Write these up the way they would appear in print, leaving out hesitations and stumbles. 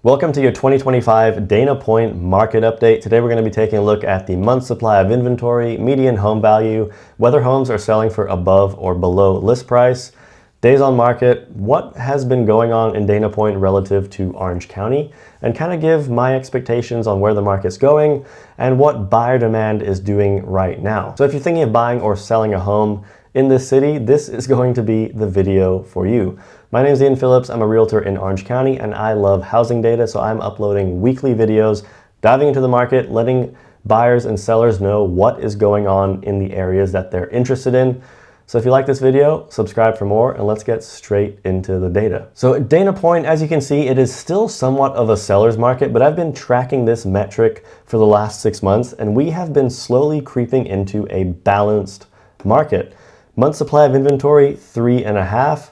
Welcome to your 2025 Dana Point market update. Today we're going to be taking a look at the month supply of inventory, median home value, whether homes are selling for above or below list price, days on market, what has been going on in Dana Point relative to Orange County, and kind of give my expectations on where the market's going and what buyer demand is doing right now. So if you're thinking of buying or selling a home in this city, this is going to be the video for you. My name is Ian Phillips. I'm a realtor in Orange County and I love housing data, so I'm uploading weekly videos, diving into the market, letting buyers and sellers know what is going on in the areas that they're interested in. So if you like this video, subscribe for more and let's get straight into the data. So at Dana Point, as you can see, it is still somewhat of a seller's market, but I've been tracking this metric for the last 6 months and we have been slowly creeping into a balanced market. Month supply of inventory, 3.5,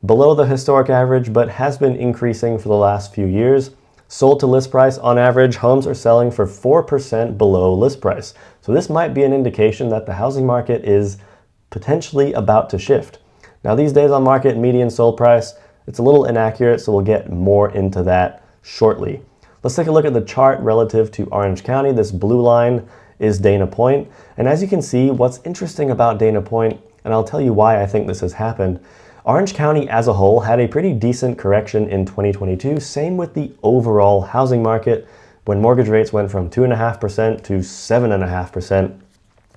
below the historic average, but has been increasing for the last few years. Sold to list price, on average, homes are selling for 4% below list price. So this might be an indication that the housing market is potentially about to shift. Now these days on market, median sold price, it's a little inaccurate, so we'll get more into that shortly. Let's take a look at the chart relative to Orange County. This blue line is Dana Point. And as you can see, what's interesting about Dana Point, and I'll tell you why I think this has happened, Orange County as a whole had a pretty decent correction in 2022. Same with the overall housing market when mortgage rates went from 2.5% to 7.5%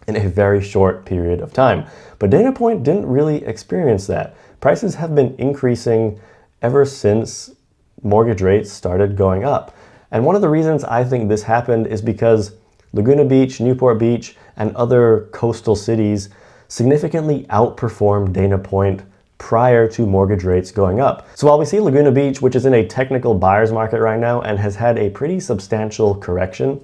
in a very short period of time. But Dana Point didn't really experience that. Prices have been increasing ever since mortgage rates started going up. And one of the reasons I think this happened is because Laguna Beach, Newport Beach, and other coastal cities significantly outperformed Dana Point prior to mortgage rates going up. So while we see Laguna Beach, which is in a technical buyer's market right now and has had a pretty substantial correction,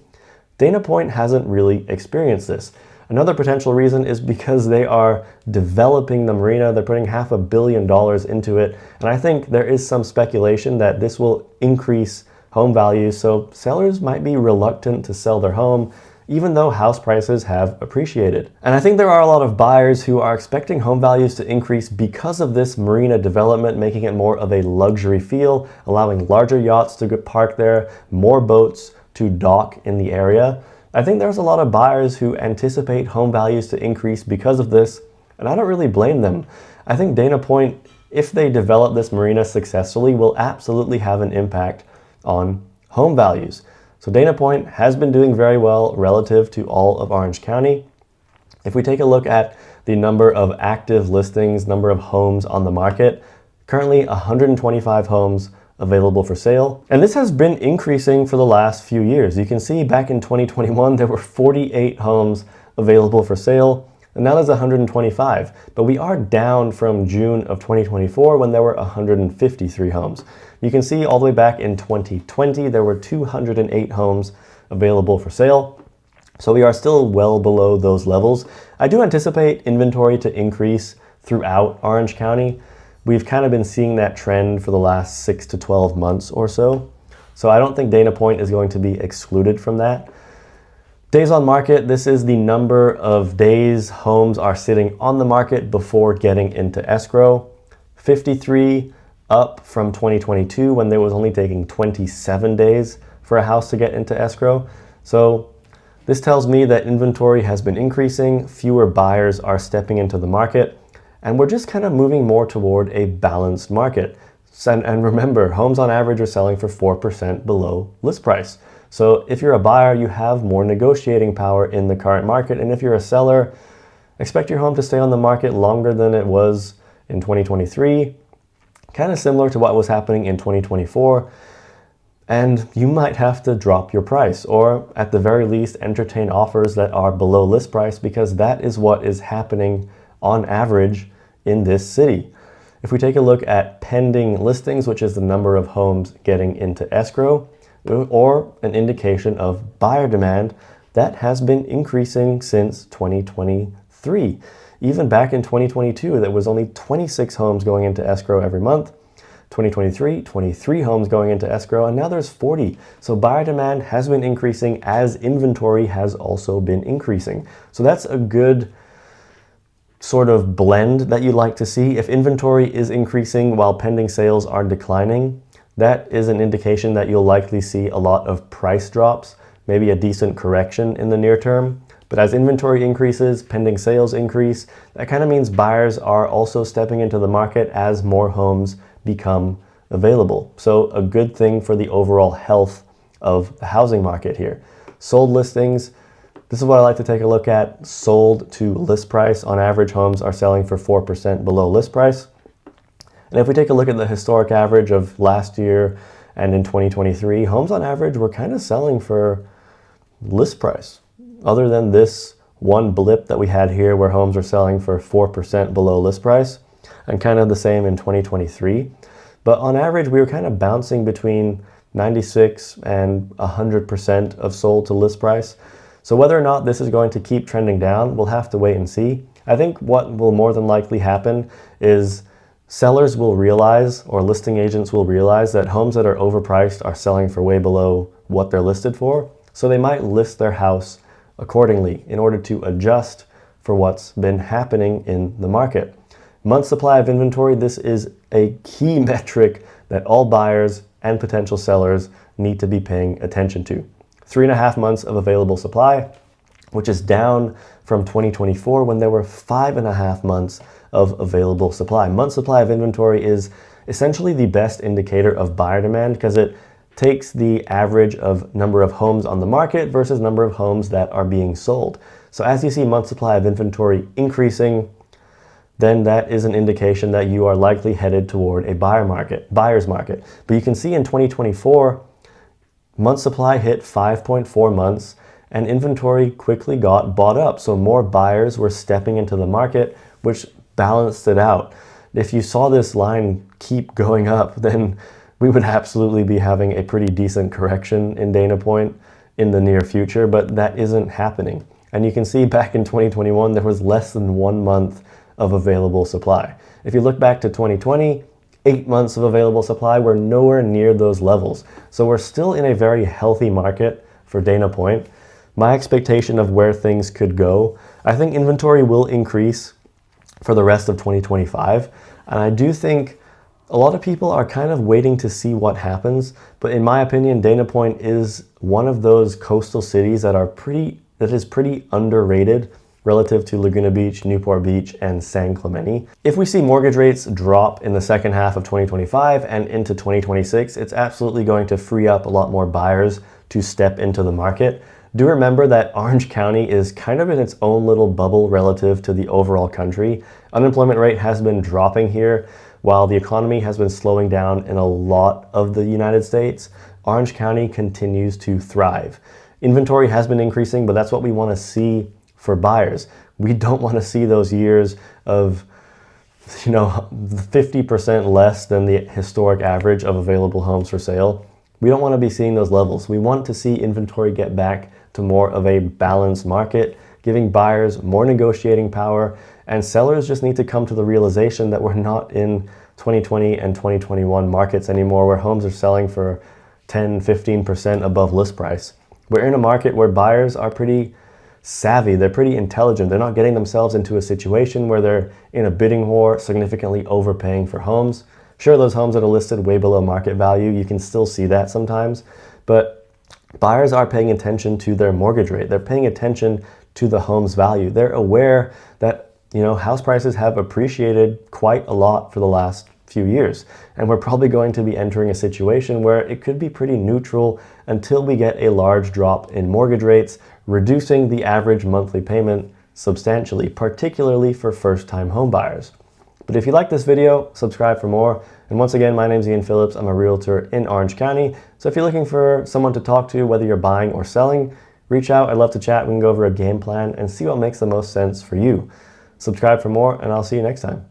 Dana Point hasn't really experienced this. Another potential reason is because they are developing the marina. They're putting $500 million into it. And I think there is some speculation that this will increase home values. So sellers might be reluctant to sell their home, even though house prices have appreciated. And I think there are a lot of buyers who are expecting home values to increase because of this marina development, making it more of a luxury feel, allowing larger yachts to get parked there, more boats to dock in the area. I think there's a lot of buyers who anticipate home values to increase because of this, and I don't really blame them. I think Dana Point, if they develop this marina successfully, will absolutely have an impact on home values. So Dana Point has been doing very well relative to all of Orange County. If we take a look at the number of active listings, number of homes on the market, currently 125 homes available for sale. And this has been increasing for the last few years. You can see back in 2021, there were 48 homes available for sale, and now there's 125. But we are down from June of 2024 when there were 153 homes. You can see all the way back in 2020, there were 208 homes available for sale. So we are still well below those levels. I do anticipate inventory to increase throughout Orange County. We've kind of been seeing that trend for the last 6 to 12 months or so. So I don't think Dana Point is going to be excluded from that. Days on market, this is the number of days homes are sitting on the market before getting into escrow. 53, up from 2022 when there was only taking 27 days for a house to get into escrow. So this tells me that inventory has been increasing, fewer buyers are stepping into the market, and we're just kind of moving more toward a balanced market. And remember, homes on average are selling for 4% below list price. So if you're a buyer, you have more negotiating power in the current market. And if you're a seller, expect your home to stay on the market longer than it was in 2023, kind of similar to what was happening in 2024. And you might have to drop your price, or at the very least, entertain offers that are below list price, because that is what is happening on average in this city. If we take a look at pending listings, which is the number of homes getting into escrow, or an indication of buyer demand, that has been increasing since 2023. Even back in 2022, there was only 26 homes going into escrow every month. 2023, 23 homes going into escrow, and now there's 40. So buyer demand has been increasing as inventory has also been increasing. So that's a good sort of blend that you like to see. If inventory is increasing while pending sales are declining, that is an indication that you'll likely see a lot of price drops, maybe a decent correction in the near term. But as inventory increases, pending sales increase, that kind of means buyers are also stepping into the market as more homes become available. So a good thing for the overall health of the housing market here. Sold listings, this is what I like to take a look at. Sold to list price. On average, homes are selling for 4% below list price. And if we take a look at the historic average of last year and in 2023, homes on average were kind of selling for list price. Other than this one blip that we had here where homes are selling for 4% below list price, and kind of the same in 2023. But on average, we were kind of bouncing between 96 and 100% of sold to list price. So whether or not this is going to keep trending down, we'll have to wait and see. I think what will more than likely happen is sellers will realize, or listing agents will realize, that homes that are overpriced are selling for way below what they're listed for. So they might list their house accordingly in order to adjust for what's been happening in the market. Month supply of inventory, this is a key metric that all buyers and potential sellers need to be paying attention to. 3.5 months of available supply, which is down from 2024 when there were 5.5 months of available supply. Month supply of inventory is essentially the best indicator of buyer demand because it takes the average of number of homes on the market versus number of homes that are being sold. So as you see month supply of inventory increasing, then that is an indication that you are likely headed toward a buyer's market. But you can see in 2024, month supply hit 5.4 months and inventory quickly got bought up. So more buyers were stepping into the market, which balanced it out. If you saw this line keep going up, then we would absolutely be having a pretty decent correction in Dana Point in the near future, but that isn't happening. And you can see back in 2021, there was less than 1 month of available supply. If you look back to 2020, 8 months of available supply, we're nowhere near those levels. So we're still in a very healthy market for Dana Point. My expectation of where things could go, I think inventory will increase for the rest of 2025. And I do think a lot of people are kind of waiting to see what happens. But in my opinion, Dana Point is one of those coastal cities that is pretty underrated relative to Laguna Beach, Newport Beach, and San Clemente. If we see mortgage rates drop in the second half of 2025 and into 2026, it's absolutely going to free up a lot more buyers to step into the market. Do remember that Orange County is kind of in its own little bubble relative to the overall country. Unemployment rate has been dropping here, while the economy has been slowing down in a lot of the United States. Orange County continues to thrive. Inventory has been increasing, but that's what we want to see for buyers. We don't want to see those years of 50% less than the historic average of available homes for sale. We don't want to be seeing those levels. We want to see inventory get back to more of a balanced market, giving buyers more negotiating power, and sellers just need to come to the realization that we're not in 2020 and 2021 markets anymore where homes are selling for 10-15% above list price. We're in a market where buyers are pretty savvy, they're pretty intelligent. They're not getting themselves into a situation where they're in a bidding war, significantly overpaying for homes. Sure, those homes that are listed way below market value, you can still see that sometimes, but buyers are paying attention to their mortgage rate. They're paying attention to the home's value. They're aware that house prices have appreciated quite a lot for the last few years. And we're probably going to be entering a situation where it could be pretty neutral until we get a large drop in mortgage rates, reducing the average monthly payment substantially, particularly for first-time home buyers. But if you like this video, subscribe for more. And once again, my name is Ian Phillips. I'm a realtor in Orange County. So if you're looking for someone to talk to, whether you're buying or selling, reach out. I'd love to chat. We can go over a game plan and see what makes the most sense for you. Subscribe for more, and I'll see you next time.